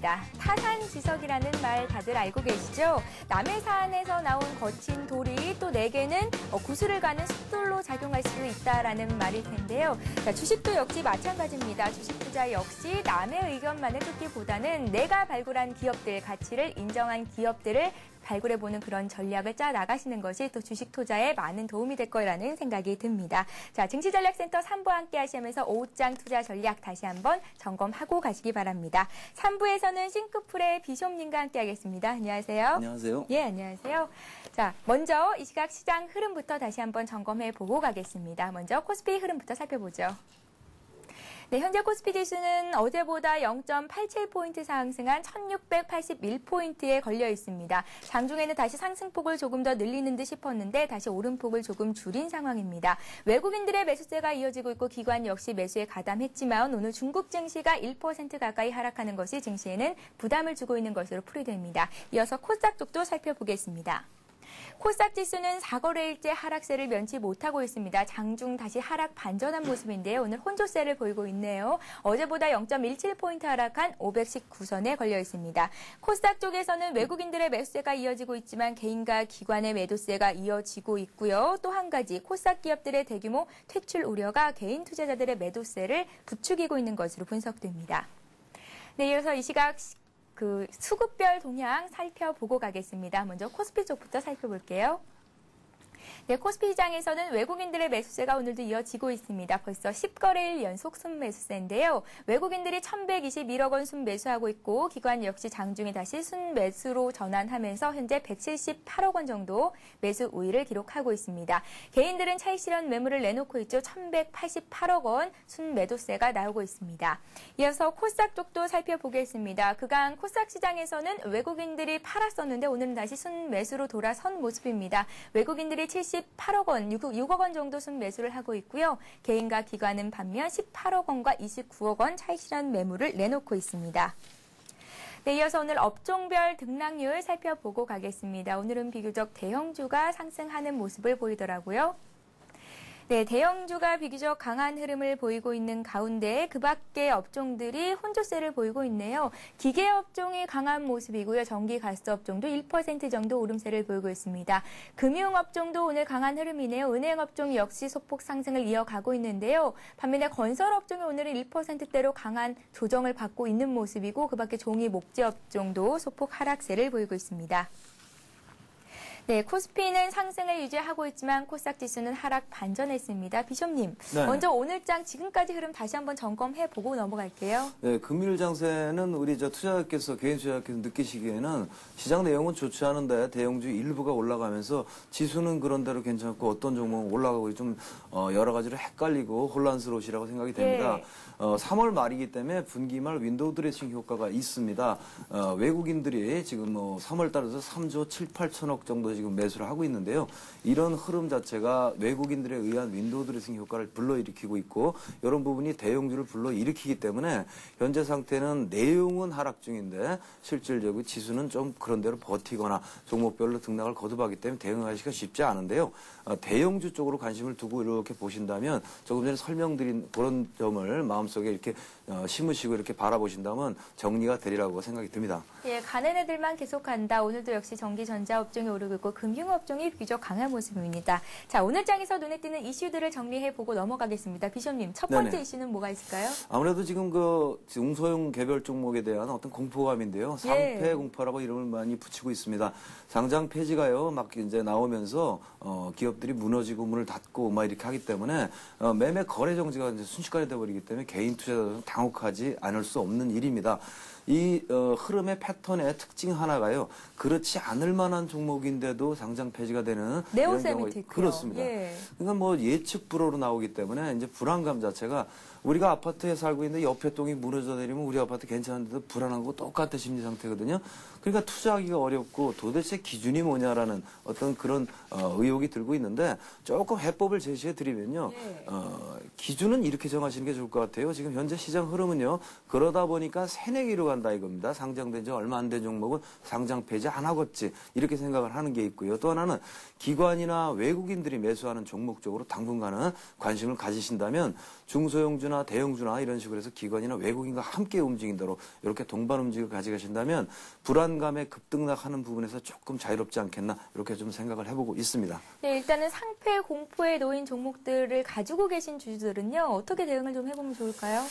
시간입니다. 타산지석이라는 말 다들 알고 계시죠? 남의 산에서 나온 거친 돌이 또 내게는 구슬을 가는 숫돌로 작용할 수 있다라는 말일 텐데요. 자, 주식도 역시 마찬가지입니다. 주식 투자 역시 남의 의견만을 듣기보다는 내가 발굴한 기업들, 가치를 인정한 기업들을 발굴해보는 그런 전략을 짜 나가시는 것이 또 주식 투자에 많은 도움이 될 거라는 생각이 듭니다. 자, 증시전략센터 3부 함께 하시면서 오후장 투자 전략 다시 한번 점검하고 가시기 바랍니다. 3부에서는 싱크풀의 비숍님과 함께 하겠습니다. 안녕하세요. 안녕하세요. 예, 안녕하세요. 자, 먼저 이 시각 시장 흐름부터 다시 한번 점검해보고 가겠습니다. 먼저 코스피 흐름부터 살펴보죠. 네, 현재 코스피 지수는 어제보다 0.87포인트 상승한 1681포인트에 걸려 있습니다. 장중에는 다시 상승폭을 조금 더 늘리는 듯 싶었는데 다시 오름폭을 조금 줄인 상황입니다. 외국인들의 매수세가 이어지고 있고 기관 역시 매수에 가담했지만 오늘 중국 증시가 1% 가까이 하락하는 것이 증시에는 부담을 주고 있는 것으로 풀이됩니다. 이어서 코스닥 쪽도 살펴보겠습니다. 코스닥 지수는 4거래일째 하락세를 면치 못하고 있습니다. 장중 다시 하락 반전한 모습인데요. 오늘 혼조세를 보이고 있네요. 어제보다 0.17포인트 하락한 519선에 걸려 있습니다. 코스닥 쪽에서는 외국인들의 매수세가 이어지고 있지만 개인과 기관의 매도세가 이어지고 있고요. 또 한 가지 코스닥 기업들의 대규모 퇴출 우려가 개인 투자자들의 매도세를 부추기고 있는 것으로 분석됩니다. 네, 이어서 이 시각 수급별 동향 살펴보고 가겠습니다. 먼저 코스피 쪽부터 살펴볼게요. 네, 코스피 시장에서는 외국인들의 매수세가 오늘도 이어지고 있습니다. 벌써 10거래일 연속 순매수세인데요. 외국인들이 1,121억 원 순매수하고 있고 기관 역시 장중에 다시 순매수로 전환하면서 현재 178억 원 정도 매수 우위를 기록하고 있습니다. 개인들은 차익 실현 매물을 내놓고 있죠. 1,188억 원 순매도세가 나오고 있습니다. 이어서 코스닥 쪽도 살펴보겠습니다. 그간 코스닥 시장에서는 외국인들이 팔았었는데 오늘은 다시 순매수로 돌아선 모습입니다. 외국인들이 78억 원, 6억 원 정도 순매수를 하고 있고요. 개인과 기관은 반면 18억 원과 29억 원 차익 실현 매물을 내놓고 있습니다. 네, 이어서 오늘 업종별 등락률 살펴보고 가겠습니다. 오늘은 비교적 대형주가 상승하는 모습을 보이더라고요. 네, 대형주가 비교적 강한 흐름을 보이고 있는 가운데 그 밖의 업종들이 혼조세를 보이고 있네요. 기계업종이 강한 모습이고요. 전기 가스 업종도 1% 정도 오름세를 보이고 있습니다. 금융업종도 오늘 강한 흐름이네요. 은행업종 역시 소폭 상승을 이어가고 있는데요. 반면에 건설업종이 오늘은 1%대로 강한 조정을 받고 있는 모습이고 그 밖에 종이 목재업종도 소폭 하락세를 보이고 있습니다. 네, 코스피는 상승을 유지하고 있지만 코스닥 지수는 하락 반전했습니다. 비숍님, 네. 먼저 오늘장 지금까지 흐름 다시 한번 점검해보고 넘어갈게요. 네, 금일 장세는 우리 투자자께서, 개인 투자자께서 느끼시기에는 시장 내용은 좋지 않은데 대형주 일부가 올라가면서 지수는 그런대로 괜찮고 어떤 종목은 올라가고 좀 여러 가지로 헷갈리고 혼란스러우시라고 생각이 됩니다. 3월 말이기 때문에 분기말 윈도우 드레싱 효과가 있습니다. 외국인들이 지금 3월 달에서 3조 7, 8천억 정도 지금 매수를 하고 있는데요. 이런 흐름 자체가 외국인들에 의한 윈도우 드레싱 효과를 불러일으키고 있고 이런 부분이 대형주를 불러일으키기 때문에 현재 상태는 내용은 하락 중인데 실질적으로 지수는 좀 그런 대로 버티거나 종목별로 등락을 거듭하기 때문에 대응하기가 쉽지 않은데요. 대형주 쪽으로 관심을 두고 이렇게 보신다면 조금 전에 설명드린 그런 점을 마음속에 이렇게 심으시고 이렇게 바라보신다면 정리가 되리라고 생각이 듭니다. 예, 가는 애들만 계속 간다. 오늘도 역시 전기 전자 업종이 오르고 있고 금융업종이 비교적 강한 모습입니다. 자, 오늘 장에서 눈에 띄는 이슈들을 정리해보고 넘어가겠습니다. 비숍님, 첫 번째 네네. 이슈는 뭐가 있을까요? 아무래도 지금 중소형 개별 종목에 대한 어떤 공포감인데요. 상폐 공포라고 이름을 많이 붙이고 있습니다. 상장 폐지가요, 막 이제 나오면서 기업들이 무너지고 문을 닫고 막 이렇게 하기 때문에 매매 거래 정지가 이제 순식간에 돼버리기 때문에 개인 투자자들은 당혹하지 않을 수 없는 일입니다. 이 흐름의 패턴의 특징 하나가요. 그렇지 않을 만한 종목인데도 상장 폐지가 되는 이런 경우가 그렇습니다. 예. 그러니까 예측 불허로 나오기 때문에 이제 불안감 자체가 우리가 아파트에 살고 있는데 옆에 동이 무너져 내리면 우리 아파트 괜찮은데도 불안한 거 똑같은 심리 상태거든요. 그러니까 투자하기가 어렵고 도대체 기준이 뭐냐라는 어떤 그런 의혹이 들고 있는데 조금 해법을 제시해 드리면요. 기준은 이렇게 정하시는 게 좋을 것 같아요. 지금 현재 시장 흐름은요. 그러다 보니까 새내기로 간다 이겁니다. 상장된 지 얼마 안 된 종목은 상장 폐지 안 하겠지 이렇게 생각을 하는 게 있고요. 또 하나는 기관이나 외국인들이 매수하는 종목 쪽으로 당분간은 관심을 가지신다면 중소형주나 현대나 대형주나 이런 식으로 해서 기관이나 외국인과 함께 움직인 대로 이렇게 동반 움직임을 가져가신다면 불안감에 급등락하는 부분에서 조금 자유롭지 않겠나 이렇게 좀 생각을 해보고 있습니다. 네, 일단은 상패 공포에 놓인 종목들을 가지고 계신 주주들은요. 어떻게 대응을 좀 해보면 좋을까요?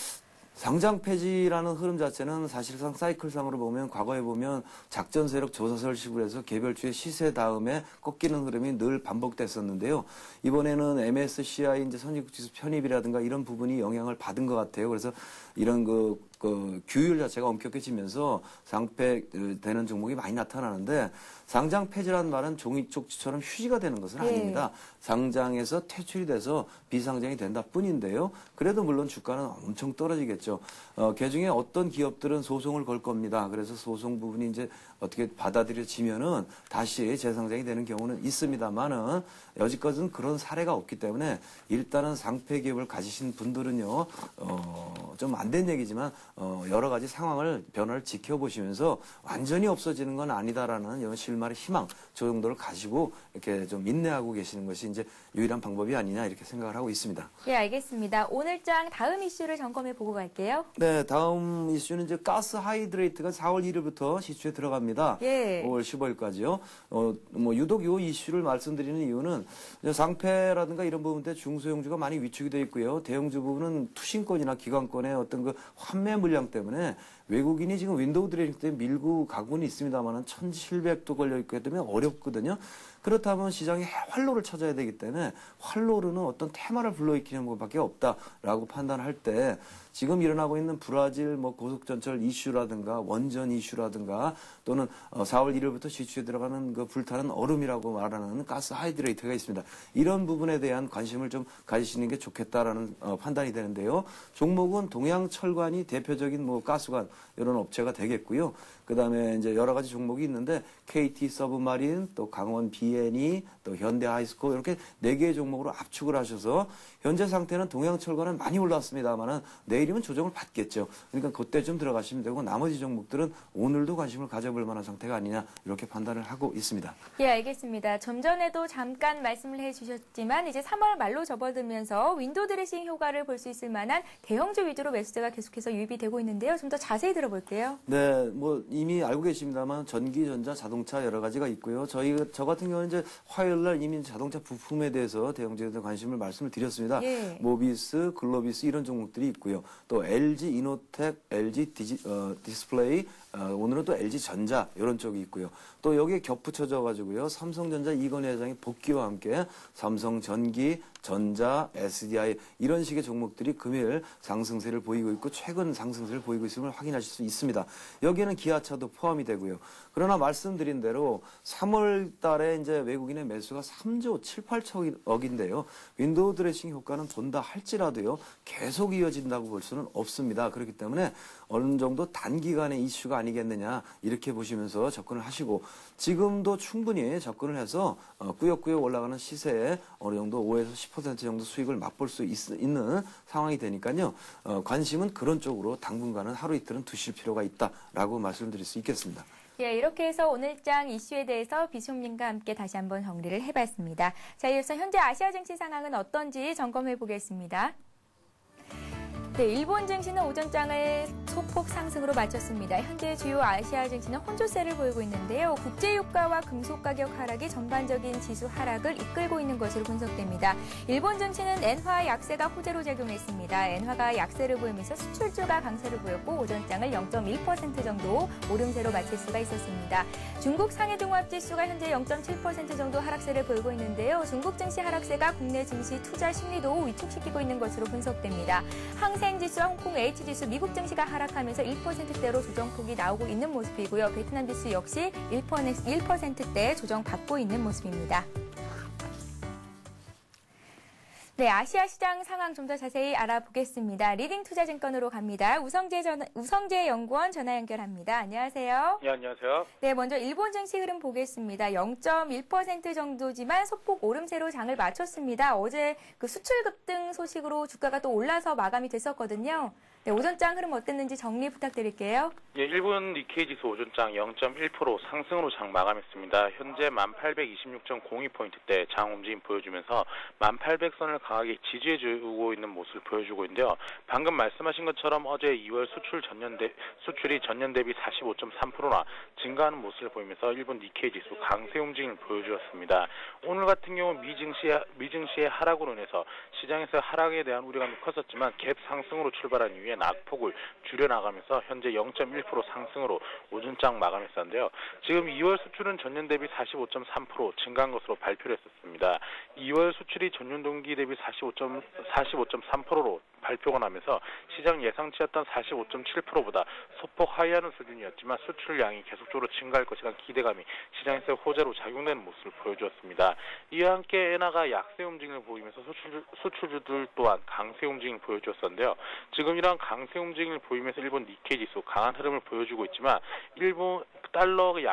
상장 폐지라는 흐름 자체는 사실상 사이클상으로 보면 과거에 보면 작전 세력 조사설식으로 해서 개별주의 시세 다음에 꺾이는 흐름이 늘 반복됐었는데요. 이번에는 MSCI 이제 선진국지수 편입이라든가 이런 부분이 영향을 받은 것 같아요. 그래서 이런 그 규율 자체가 엄격해지면서 상폐되는 종목이 많이 나타나는데 상장 폐지라는 말은 종이 쪽지처럼 휴지가 되는 것은 아닙니다. 상장에서 퇴출이 돼서 비상장이 된다 뿐인데요. 그래도 물론 주가는 엄청 떨어지겠죠. 그중에 어떤 기업들은 소송을 걸 겁니다. 그래서 소송 부분이 이제 어떻게 받아들여지면은 다시 재상장이 되는 경우는 있습니다만은 여지껏은 그런 사례가 없기 때문에 일단은 상폐 기업을 가지신 분들은요, 좀 안 된 얘기지만 여러 가지 상황을 변화를 지켜보시면서 완전히 없어지는 건 아니다라는 이런 실마리 희망 저 정도를 가지고 이렇게 좀 인내하고 계시는 것이 이제 유일한 방법이 아니냐 이렇게 생각을 하고 있습니다. 예, 알겠습니다. 오늘장 다음 이슈를 점검해 보고 갈게요. 네, 다음 이슈는 이제 가스 하이드레이트가 4월 1일부터 시추에 들어갑니다. 예. 5월 15일까지요. 유독 이 이슈를 말씀드리는 이유는 상폐라든가 이런 부분 때 중소형주가 많이 위축이 되어 있고요. 대형주 부분은 투신권이나 기관권의 어떤 그 환매 물량 때문에 외국인이 지금 윈도우 드레이닝 때 밀고 가고는 있습니다만은 1,700도 걸려 있기 때문에 어렵거든요. 그렇다면 시장에 활로를 찾아야 되기 때문에 활로르는 어떤 테마를 불러일으키는 것밖에 없다라고 판단할 때 지금 일어나고 있는 브라질 고속전철 이슈라든가 원전 이슈라든가 또는 4월 1일부터 시추에 들어가는 그 불타는 얼음이라고 말하는 가스 하이드레이트가 있습니다. 이런 부분에 대한 관심을 좀 가지시는 게 좋겠다라는 판단이 되는데요. 종목은 동양철관이 대표적인 가스관 이런 업체가 되겠고요. 그다음에 이제 여러 가지 종목이 있는데 KT 서브마린, 또 강원 B&E, 또 현대 하이스코 이렇게 4개의 종목으로 압축을 하셔서 현재 상태는 동양철관은 많이 올랐습니다만은 내일이면 조정을 받겠죠. 그러니까 그때 좀 들어가시면 되고 나머지 종목들은 오늘도 관심을 가져볼 만한 상태가 아니냐 이렇게 판단을 하고 있습니다. 예, 알겠습니다. 좀 전에도 잠깐 말씀을 해주셨지만 이제 3월 말로 접어들면서 윈도우 드레싱 효과를 볼 수 있을 만한 대형주 위주로 매수세가 계속해서 유입이 되고 있는데요. 좀 더 자세히 들어볼게요. 네, 이미 알고 계십니다만 전기, 전자, 자동차 여러 가지가 있고요. 저 같은 경우는 이제 화요일 날 이미 자동차 부품에 대해서 대형주에 대한 관심을 말씀을 드렸습니다. 예. 모비스, 글로비스 이런 종목들이 있고요. 또 LG 이노텍, LG 디스플레이, 오늘은 또 LG 전자 이런 쪽이 있고요. 또 여기에 겹붙여져 가지고요. 삼성전자 이건희 회장의 복귀와 함께 삼성전기, 전자, SDI 이런 식의 종목들이 금일 상승세를 보이고 있고 최근 상승세를 보이고 있음을 확인하실 수 있습니다. 여기에는 기아차도 포함이 되고요. 그러나 말씀드린 대로 3월 달에 이제 외국인의 매수가 3조 7, 8천억인데요. 윈도우 드레싱 효과는 본다 할지라도요. 계속 이어진다고 볼 수는 없습니다. 그렇기 때문에 어느 정도 단기간의 이슈가 아니겠느냐 이렇게 보시면서 접근을 하시고 지금도 충분히 접근을 해서 꾸역꾸역 올라가는 시세에 어느 정도 5에서 10% 정도 수익을 맛볼 수 있는 상황이 되니까요. 관심은 그런 쪽으로 당분간은 하루 이틀은 두실 필요가 있다라고 말씀드릴 수 있겠습니다. 예, 이렇게 해서 오늘장 이슈에 대해서 비숍님과 함께 다시 한번 정리를 해봤습니다. 자, 이어서 현재 아시아 증시 상황은 어떤지 점검해 보겠습니다. 네, 일본 증시는 오전장을 소폭 상승으로 마쳤습니다. 현재 주요 아시아 증시는 혼조세를 보이고 있는데요. 국제유가와 금속 가격 하락이 전반적인 지수 하락을 이끌고 있는 것으로 분석됩니다. 일본 증시는 엔화 약세가 호재로 작용했습니다. 엔화가 약세를 보이면서 수출주가 강세를 보였고 오전장을 0.1% 정도 오름세로 마칠 수가 있었습니다. 중국 상해종합지수가 현재 0.7% 정도 하락세를 보이고 있는데요. 중국 증시 하락세가 국내 증시 투자 심리도 위축시키고 있는 것으로 분석됩니다. 항생지수와 홍콩 H지수, 미국 증시가 하락하면서 1%대로 조정폭이 나오고 있는 모습이고요. 베트남 지수 역시 1%대 조정받고 있는 모습입니다. 네, 아시아 시장 상황 좀 더 자세히 알아보겠습니다. 리딩투자증권으로 갑니다. 우성재 연구원 전화 연결합니다. 안녕하세요. 네, 안녕하세요. 네, 먼저 일본 증시 흐름 보겠습니다. 0.1% 정도지만 소폭 오름세로 장을 마쳤습니다. 어제 그 수출 급등 소식으로 주가가 또 올라서 마감이 됐었거든요. 네, 오전장 흐름 어땠는지 정리 부탁드릴게요. 예, 일본 니케이 지수 오전장 0.1% 상승으로 장 마감했습니다. 현재 1826.02포인트대 장 움직임 보여주면서 1800선을 강하게 지지해주고 있는 모습을 보여주고 있는데요. 방금 말씀하신 것처럼 어제 2월 수출이 전년 대비 45.3%나 증가하는 모습을 보이면서 일본 니케이 지수 강세 움직임을 보여주었습니다. 오늘 같은 경우 미증시의 하락으로 인해서 시장에서 하락에 대한 우려감이 컸었지만 갭 상승으로 출발한 이후에 낙폭을 줄여나가면서 현재 0.1% 상승으로 오전장 마감했었는데요. 지금 2월 수출은 전년 대비 45.3% 증가한 것으로 발표를 했었습니다. 2월 수출이 전년 동기 대비 45.3%로 발표가 나면서 시장 예상치였던 45.7%보다 소폭 하회하는 수준이었지만 수출량이 계속적으로 증가할 것이라는 기대감이 시장에서 호재로 작용되는 모습을 보여주었습니다. 이와 함께 엔화가 약세 움직임을 보이면서 수출주들 또한 강세 움직임을 보여주었었는데요. 지금 이러한 강세 움직임을 보이면서 일본 니케이 지수 강한 흐름을 보여주고 있지만 일본 달러의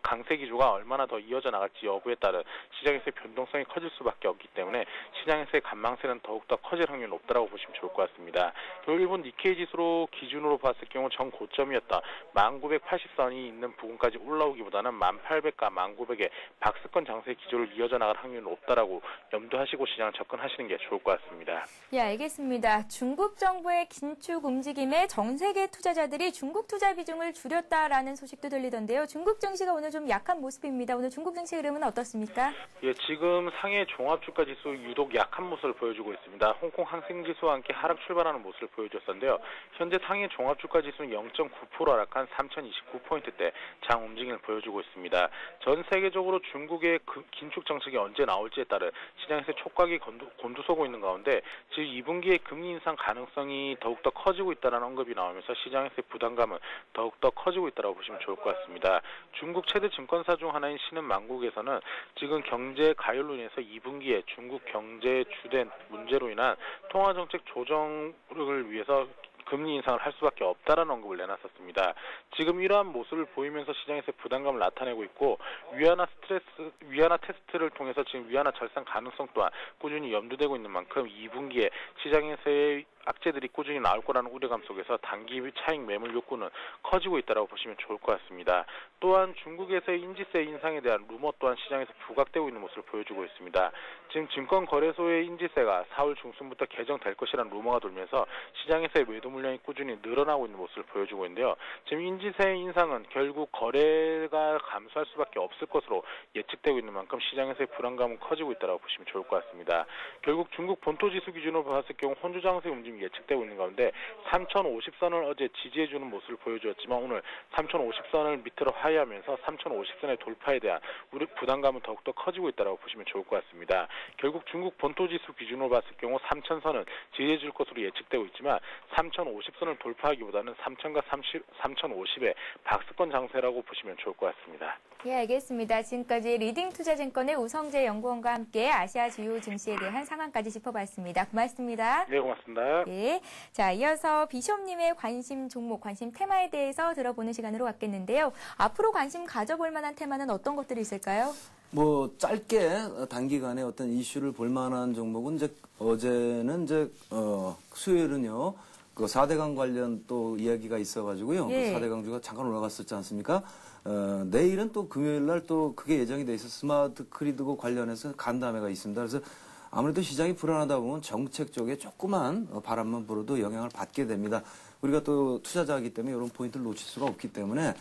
강세 기조가 얼마나 더 이어져 나갈지 여부에 따른 시장에서의 변동성이 커질 수밖에 없기 때문에 시장에서의 간망세는 더욱더 커질 확률이 높다고 보시면 좋을 것 같습니다. 그리고 일본 니케이 지수로 기준으로 봤을 경우 전 고점이었던 1980선이 있는 부분까지 올라오기보다는 1800과 1900의 박스권 장세 기조를 이어져 나갈 확률이 높다라고 염두하시고 시장을 접근하시는 게 좋을 것 같습니다. 예, 알겠습니다. 중국 정부의 긴축 움직임에 전 세계 투자자들이 중국 투자 비중을 줄였다라는 소식도 들리던데요. 중국 증시가 오늘 좀 약한 모습입니다. 오늘 중국 증시 흐름은 어떻습니까? 예, 지금 상해 종합주가 지수 유독 약한 모습을 보여주고 있습니다. 홍콩 항생지수와 함께 하락 출발하는 모습을 보여줬었는데요. 현재 상해 종합주가 지수는 0.9% 하락한 3029포인트대 장 움직임을 보여주고 있습니다. 전 세계적으로 중국의 긴축 정책이 언제 나올지에 따라 시장에서 촉각이 곤두서고 있는 가운데 지금 2분기에 금리 인상 가능성이 더욱더 커지고 있다는 언급이 나오면서 시장에서의 부담감은 더욱더 커지고 있다고 보시면 좋을 것 같습니다. 중국 최대 증권사 중 하나인 신흥망국에서는 지금 경제 가열로 인해서 2분기에 중국 경제에 주된 문제로 인한 통화정책 조정을 위해서 금리 인상을 할 수밖에 없다라는 언급을 내놨었습니다. 지금 이러한 모습을 보이면서 시장에서 부담감을 나타내고 있고 위안화 테스트를 통해서 지금 위안화 절상 가능성 또한 꾸준히 염두되고 있는 만큼 2분기에 시장에서의 악재들이 꾸준히 나올 거라는 우려감 속에서 단기 차익 매물 욕구는 커지고 있다고 보시면 좋을 것 같습니다. 또한 중국에서의 인지세 인상에 대한 루머 또한 시장에서 부각되고 있는 모습을 보여주고 있습니다. 지금 증권거래소의 인지세가 4월 중순부터 개정될 것이라는 루머가 돌면서 시장에서의 매도 물량이 꾸준히 늘어나고 있는 모습을 보여주고 있는데요. 지금 인지세 인상은 결국 거래가 감소할 수밖에 없을 것으로 예측되고 있는 만큼 시장에서의 불안감은 커지고 있다고 보시면 좋을 것 같습니다. 결국 중국 본토지수 기준으로 봤을 경우 혼주 장세 움직임이 예측되고 있는 가운데 3050선을 어제 지지해주는 모습을 보여주었지만 오늘 3050선을 밑으로 하회하면서 3050선의 돌파에 대한 우리 부담감은 더욱더 커지고 있다고 보시면 좋을 것 같습니다. 결국 중국 본토지수 기준으로 봤을 경우 3000선은 지지해줄 것으로 예측되고 있지만 3050선을 돌파하기보다는 3000과 3050의 박스권 장세라고 보시면 좋을 것 같습니다. 예, 알겠습니다. 지금까지 리딩투자증권의 우성재 연구원과 함께 아시아 주요 증시에 대한 상황까지 짚어봤습니다. 고맙습니다. 네, 고맙습니다. 예. 자, 이어서 비숍님의 관심 종목, 관심 테마에 대해서 들어보는 시간으로 갖겠는데요. 앞으로 관심 가져볼 만한 테마는 어떤 것들이 있을까요? 뭐 짧게 단기간에 어떤 이슈를 볼 만한 종목은 이제 어제는 수요일은요. 그 4대강 관련 또 이야기가 있어가지고요. 예. 4대강주가 잠깐 올라갔었지 않습니까? 내일은 또 금요일 날 또 그게 예정이 돼 있어 스마트 그리드 관련해서 간담회가 있습니다. 그래서 아무래도 시장이 불안하다 보면 정책 쪽에 조그만 바람만 불어도 영향을 받게 됩니다. 우리가 또 투자자이기 때문에 이런 포인트를 놓칠 수가 없기 때문에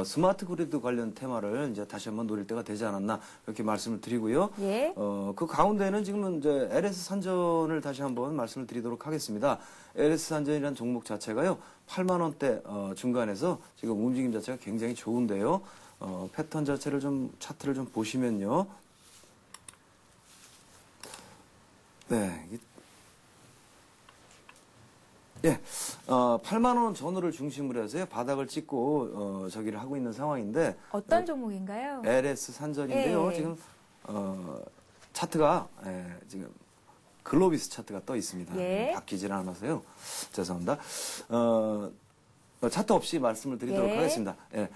스마트 그리드 관련 테마를 이제 다시 한번 노릴 때가 되지 않았나 이렇게 말씀을 드리고요. 예. 그 가운데는 지금은 이제 LS 산전을 다시 한번 말씀을 드리도록 하겠습니다. LS 산전이라는 종목 자체가요 8만 원대 중간에서 지금 움직임 자체가 굉장히 좋은데요. 패턴 자체를 차트를 좀 보시면요. 네. 예, 8만 원 전후를 중심으로 해서요, 바닥을 찍고, 저기를 하고 있는 상황인데. 어떤 종목인가요? LS 산전인데요. 예. 지금, 차트가, 지금, 글로비스 차트가 떠 있습니다. 예. 바뀌질 않아서요. 죄송합니다. 차트 없이 말씀을 드리도록 예. 하겠습니다. 예.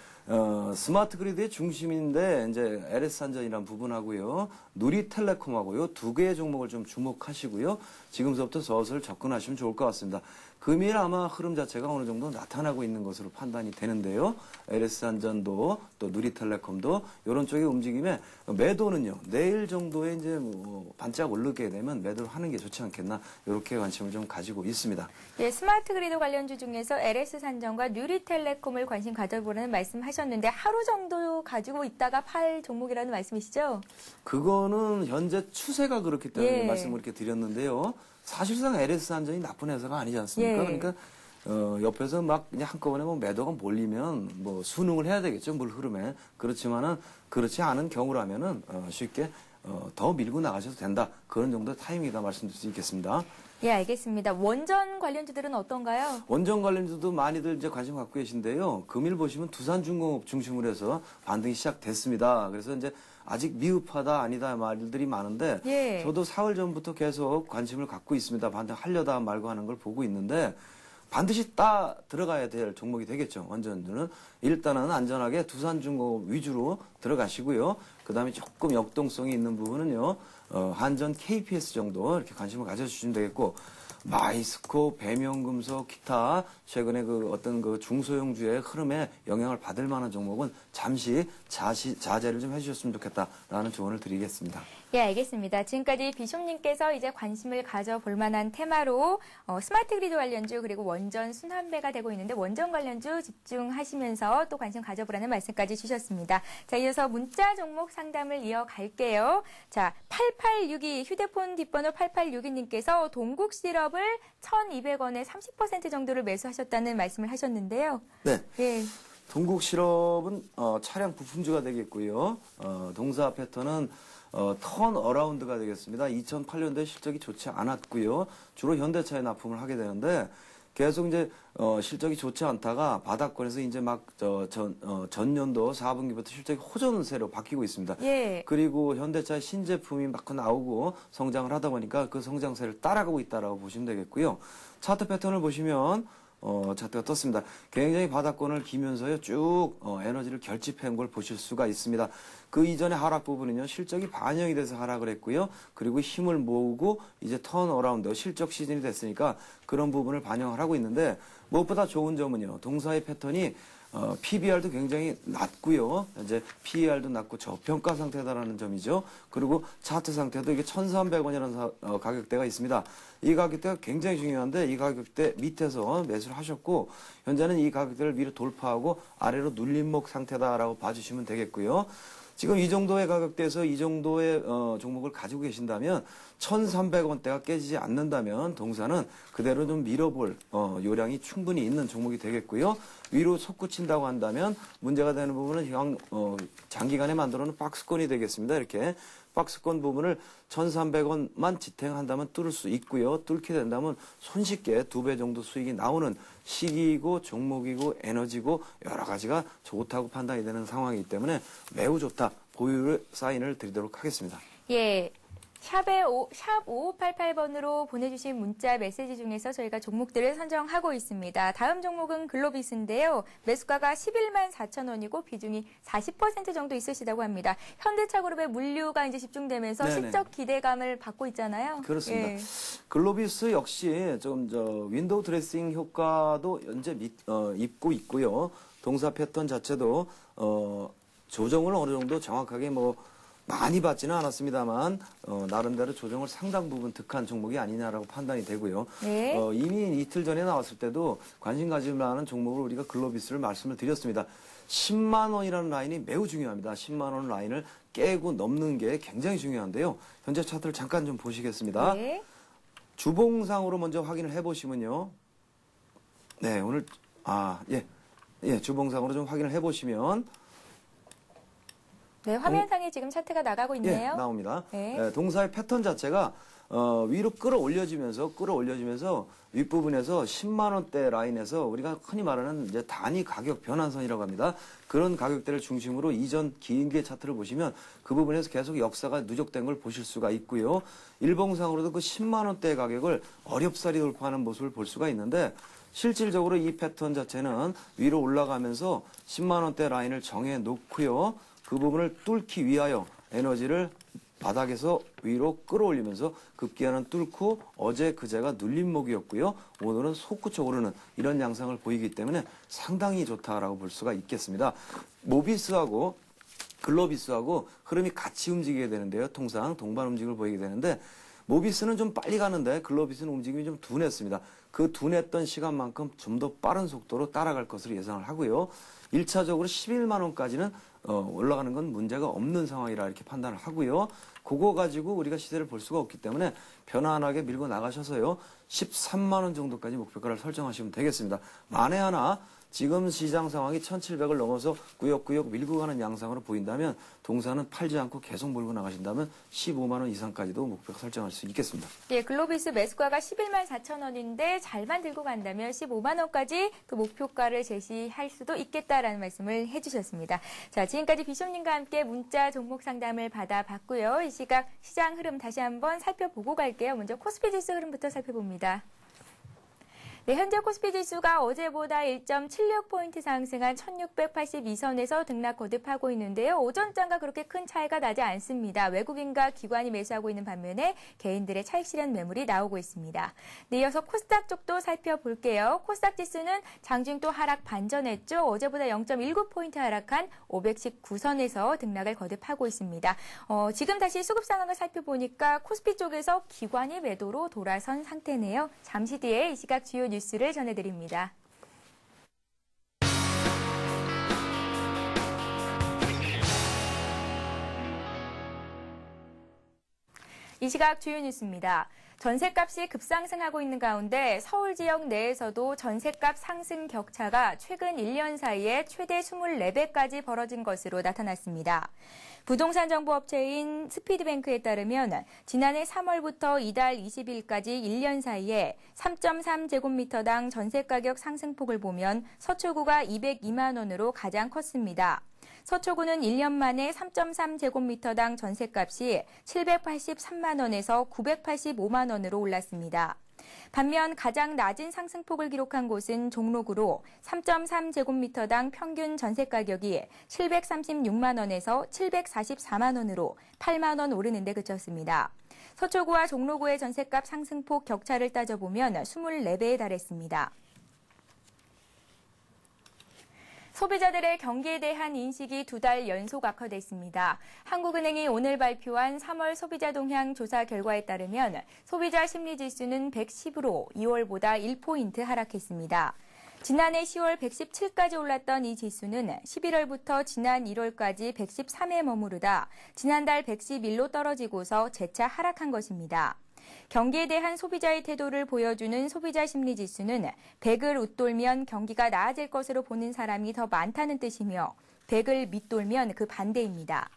스마트 그리드의 중심인데 이제 LS산전이라는 부분하고요, 누리텔레콤하고요, 두 개의 종목을 좀 주목하시고요. 지금서부터 슬슬 접근하시면 좋을 것 같습니다. 금일 아마 흐름 자체가 어느 정도 나타나고 있는 것으로 판단이 되는데요. LS산전도 또 누리텔레콤도 이런 쪽의 움직임에 매도는요, 내일 정도에 이제 뭐 반짝 오르게 되면 매도를 하는 게 좋지 않겠나, 이렇게 관심을 좀 가지고 있습니다. 예, 스마트 그리드 관련주 중에서 LS산전과 누리텔레콤을 관심 가져보라는 말씀하셨는데 하루 정도 가지고 있다가 팔 종목이라는 말씀이시죠? 그거는 현재 추세가 그렇기 때문에 예. 말씀을 이렇게 드렸는데요. 사실상 LS산전이 나쁜 회사가 아니지 않습니까? 예. 그러니까 옆에서 막 그냥 한꺼번에 뭐 매도가 몰리면 뭐 순응을 해야 되겠죠, 물 흐름에. 그렇지만은 그렇지 않은 경우라면은 쉽게 더 밀고 나가셔도 된다. 그런 정도의 타이밍이다 말씀드릴 수 있겠습니다. 예, 알겠습니다. 원전 관련주들은 어떤가요? 원전 관련주도 많이들 이제 관심 갖고 계신데요. 금일 보시면 두산중공업 중심으로 해서 반등이 시작됐습니다. 그래서 이제 아직 미흡하다 아니다 말들이 많은데, 예. 저도 4월 전부터 계속 관심을 갖고 있습니다. 반등하려다 말고 하는 걸 보고 있는데, 반드시 들어가야 될 종목이 되겠죠. 원전주는 일단은 안전하게 두산중공업 위주로 들어가시고요. 그 다음에 조금 역동성이 있는 부분은요, 한전 KPS 정도 이렇게 관심을 가져주시면 되겠고, 마이스코, 배명금속, 기타 최근에 그 어떤 그 중소형주의 흐름에 영향을 받을 만한 종목은 잠시 자제를 좀 해주셨으면 좋겠다라는 조언을 드리겠습니다. 예, 알겠습니다. 지금까지 비숍님께서 이제 관심을 가져볼 만한 테마로 스마트 그리드 관련주 그리고 원전 순환배가 되고 있는데 원전 관련주 집중하시면서 또 관심 가져보라는 말씀까지 주셨습니다. 자, 이어서 문자 종목 상담을 이어갈게요. 자, 8862 휴대폰 뒷번호 8862님께서 동국 시럽을 1,200원에 30% 정도를 매수하셨다는 말씀을 하셨는데요. 네. 예. 동국 실업은 차량 부품주가 되겠고요. 동사 패턴은 턴 어라운드가 되겠습니다. 2008년도에 실적이 좋지 않았고요. 주로 현대차에 납품을 하게 되는데 계속 이제 실적이 좋지 않다가 바닥권에서 이제 막 전년도 4분기부터 실적이 호전세로 바뀌고 있습니다. 예. 그리고 현대차의 신제품이 막 나오고 성장을 하다 보니까 그 성장세를 따라가고 있다라고 보시면 되겠고요. 차트 패턴을 보시면 차트가 떴습니다. 굉장히 바닥권을 기면서요, 쭉 에너지를 결집한 걸 보실 수가 있습니다. 그 이전의 하락 부분은요, 실적이 반영이 돼서 하락을 했고요. 그리고 힘을 모으고 이제 턴어라운드, 실적 시즌이 됐으니까 그런 부분을 반영을 하고 있는데, 무엇보다 좋은 점은요, 동사의 패턴이 PBR도 굉장히 낮고요. 이제 PER도 낮고 저평가 상태다라는 점이죠. 그리고 차트 상태도 이게 1,300원이라는 가격대가 있습니다. 이 가격대가 굉장히 중요한데 이 가격대 밑에서 매수를 하셨고 현재는 이 가격대를 위로 돌파하고 아래로 눌림목 상태다라고 봐주시면 되겠고요. 지금 이 정도의 가격대에서 이 정도의 종목을 가지고 계신다면 1,300원대가 깨지지 않는다면 동사는 그대로 좀 밀어볼 요량이 충분히 있는 종목이 되겠고요. 위로 솟구친다고 한다면 문제가 되는 부분은 장기간에 만들어놓은 박스권이 되겠습니다. 이렇게 박스권 부분을 1,300원만 지탱한다면 뚫을 수 있고요. 뚫게 된다면 손쉽게 2배 정도 수익이 나오는 시기이고 종목이고 에너지고 여러 가지가 좋다고 판단이 되는 상황이기 때문에 매우 좋다. 보유 사인을 드리도록 하겠습니다. 예. 샵 5588번으로 보내주신 문자 메시지 중에서 저희가 종목들을 선정하고 있습니다. 다음 종목은 글로비스인데요. 매수가가 11만 4천 원이고 비중이 40% 정도 있으시다고 합니다. 현대차그룹의 물류가 이제 집중되면서 네네. 실적 기대감을 받고 있잖아요. 그렇습니다. 예. 글로비스 역시 좀 윈도우 드레싱 효과도 현재 입고 있고요. 동사 패턴 자체도 조정을 어느 정도 정확하게 많이 받지는 않았습니다만 나름대로 조정을 상당 부분 득한 종목이 아니냐라고 판단이 되고요. 네. 이미 이틀 전에 나왔을 때도 관심 가질 만한 종목을 우리가 글로비스를 말씀을 드렸습니다. 10만 원이라는 라인이 매우 중요합니다. 10만 원 라인을 깨고 넘는 게 굉장히 중요한데요. 현재 차트를 잠깐 좀 보시겠습니다. 네. 주봉상으로 먼저 확인을 해보시면요. 네, 오늘 주봉상으로 좀 확인을 해보시면 네, 화면상에 지금 차트가 나가고 있네요. 나옵니다. 네. 동사의 패턴 자체가 위로 끌어올려지면서 윗부분에서 10만 원대 라인에서 우리가 흔히 말하는 이제 단위 가격 변환선이라고 합니다. 그런 가격대를 중심으로 이전 긴 차트를 보시면 그 부분에서 계속 역사가 누적된 걸 보실 수가 있고요. 일봉상으로도 그 10만 원대 가격을 어렵사리 돌파하는 모습을 볼 수가 있는데 실질적으로 이 패턴 자체는 위로 올라가면서 10만 원대 라인을 정해 놓고요. 그 부분을 뚫기 위하여 에너지를 바닥에서 위로 끌어올리면서 급기야는 뚫고 어제 그제가 눌림목이었고요. 오늘은 솟구쳐 오르는 이런 양상을 보이기 때문에 상당히 좋다라고 볼 수가 있겠습니다. 모비스하고 글로비스하고 흐름이 같이 움직이게 되는데요. 통상 동반 움직임을 보이게 되는데 모비스는 좀 빨리 가는데 글로비스는 움직임이 좀 둔했습니다. 그 둔했던 시간만큼 좀 더 빠른 속도로 따라갈 것으로 예상을 하고요. 1차적으로 11만 원까지는 올라가는 건 문제가 없는 상황이라 이렇게 판단을 하고요. 그거 가지고 우리가 시세를 볼 수가 없기 때문에 편안하게 밀고 나가셔서요. 13만 원 정도까지 목표가를 설정하시면 되겠습니다. 만에 하나 지금 시장 상황이 1700을 넘어서 꾸역꾸역 밀고 가는 양상으로 보인다면 동사는 팔지 않고 계속 몰고 나가신다면 15만 원 이상까지도 목표가 설정할 수 있겠습니다. 예, 글로비스 매수가가 11만 4천 원인데 잘만 들고 간다면 15만 원까지 그 목표가를 제시할 수도 있겠다라는 말씀을 해주셨습니다. 자, 지금까지 비숍님과 함께 문자 종목 상담을 받아봤고요. 이 시각 시장 흐름 다시 한번 살펴보고 갈게요. 먼저 코스피 지수 흐름부터 살펴봅니다. 네, 현재 코스피 지수가 어제보다 1.76포인트 상승한 1682선에서 등락 거듭하고 있는데요. 오전장과 그렇게 큰 차이가 나지 않습니다. 외국인과 기관이 매수하고 있는 반면에 개인들의 차익 실현 매물이 나오고 있습니다. 네, 이어서 코스닥 쪽도 살펴볼게요. 코스닥 지수는 장중 또 하락 반전했죠. 어제보다 0.19포인트 하락한 519선에서 등락을 거듭하고 있습니다. 지금 다시 수급 상황을 살펴보니까 코스피 쪽에서 기관이 매도로 돌아선 상태네요. 잠시 뒤에 이 시각 주요 뉴스를 전해드립니다. 이 시각 주요 뉴스입니다. 전셋값이 급상승하고 있는 가운데 서울 지역 내에서도 전셋값 상승 격차가 최근 1년 사이에 최대 24배까지 벌어진 것으로 나타났습니다. 부동산 정보업체인 스피드뱅크에 따르면 지난해 3월부터 이달 20일까지 1년 사이에 3.3제곱미터당 전셋가격 상승폭을 보면 서초구가 202만 원으로 가장 컸습니다. 서초구는 1년 만에 3.3제곱미터당 전셋값이 783만 원에서 985만 원으로 올랐습니다. 반면 가장 낮은 상승폭을 기록한 곳은 종로구로 3.3제곱미터당 평균 전셋가격이 736만 원에서 744만 원으로 8만 원 오르는 데 그쳤습니다. 서초구와 종로구의 전셋값 상승폭 격차를 따져보면 24배에 달했습니다. 소비자들의 경기에 대한 인식이 2달 연속 악화됐습니다. 한국은행이 오늘 발표한 3월 소비자 동향 조사 결과에 따르면 소비자 심리지수는 110으로 2월보다 1포인트 하락했습니다. 지난해 10월 117까지 올랐던 이 지수는 11월부터 지난 1월까지 113에 머무르다 지난달 111로 떨어지고서 재차 하락한 것입니다. 경기에 대한 소비자의 태도를 보여주는 소비자 심리 지수는 100을 웃돌면 경기가 나아질 것으로 보는 사람이 더 많다는 뜻이며 100을 밑돌면 그 반대입니다.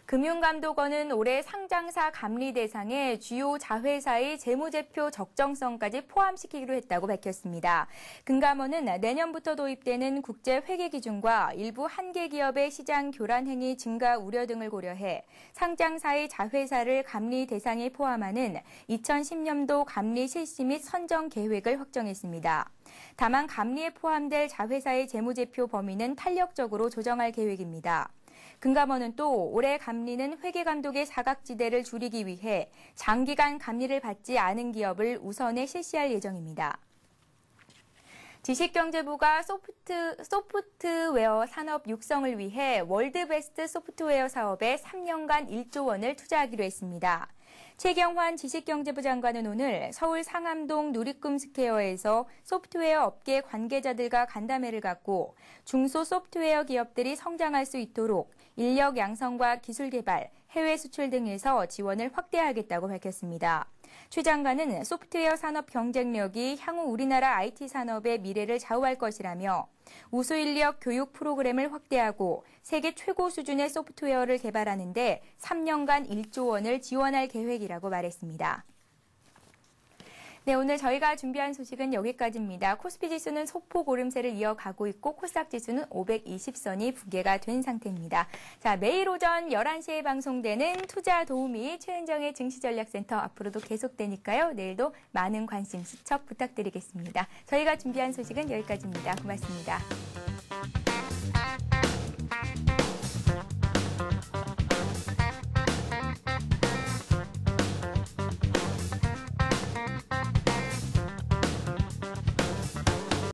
금융감독원은 올해 상장사 감리 대상에 주요 자회사의 재무제표 적정성까지 포함시키기로 했다고 밝혔습니다. 금감원은 내년부터 도입되는 국제회계기준과 일부 한계 기업의 시장 교란 행위 증가 우려 등을 고려해 상장사의 자회사를 감리 대상에 포함하는 2010년도 감리 실시 및 선정 계획을 확정했습니다. 다만 감리에 포함될 자회사의 재무제표 범위는 탄력적으로 조정할 계획입니다. 금감원은 또 올해 감리는 회계감독의 사각지대를 줄이기 위해 장기간 감리를 받지 않은 기업을 우선에 실시할 예정입니다. 지식경제부가 소프트웨어 산업 육성을 위해 월드베스트 소프트웨어 사업에 3년간 1조 원을 투자하기로 했습니다. 최경환 지식경제부 장관은 오늘 서울 상암동 누리꿈스퀘어에서 소프트웨어 업계 관계자들과 간담회를 갖고 중소 소프트웨어 기업들이 성장할 수 있도록 인력 양성과 기술 개발, 해외 수출 등에서 지원을 확대하겠다고 밝혔습니다. 최 장관은 소프트웨어 산업 경쟁력이 향후 우리나라 IT 산업의 미래를 좌우할 것이라며 우수 인력 교육 프로그램을 확대하고 세계 최고 수준의 소프트웨어를 개발하는 데 3년간 1조 원을 지원할 계획이라고 말했습니다. 네, 오늘 저희가 준비한 소식은 여기까지입니다. 코스피 지수는 소폭 오름세를 이어가고 있고 코스닥 지수는 520선이 부계가 된 상태입니다. 자, 매일 오전 11시에 방송되는 투자 도우미 최은정의 증시전략센터 앞으로도 계속되니까요. 내일도 많은 관심, 시청 부탁드리겠습니다. 저희가 준비한 소식은 여기까지입니다. 고맙습니다.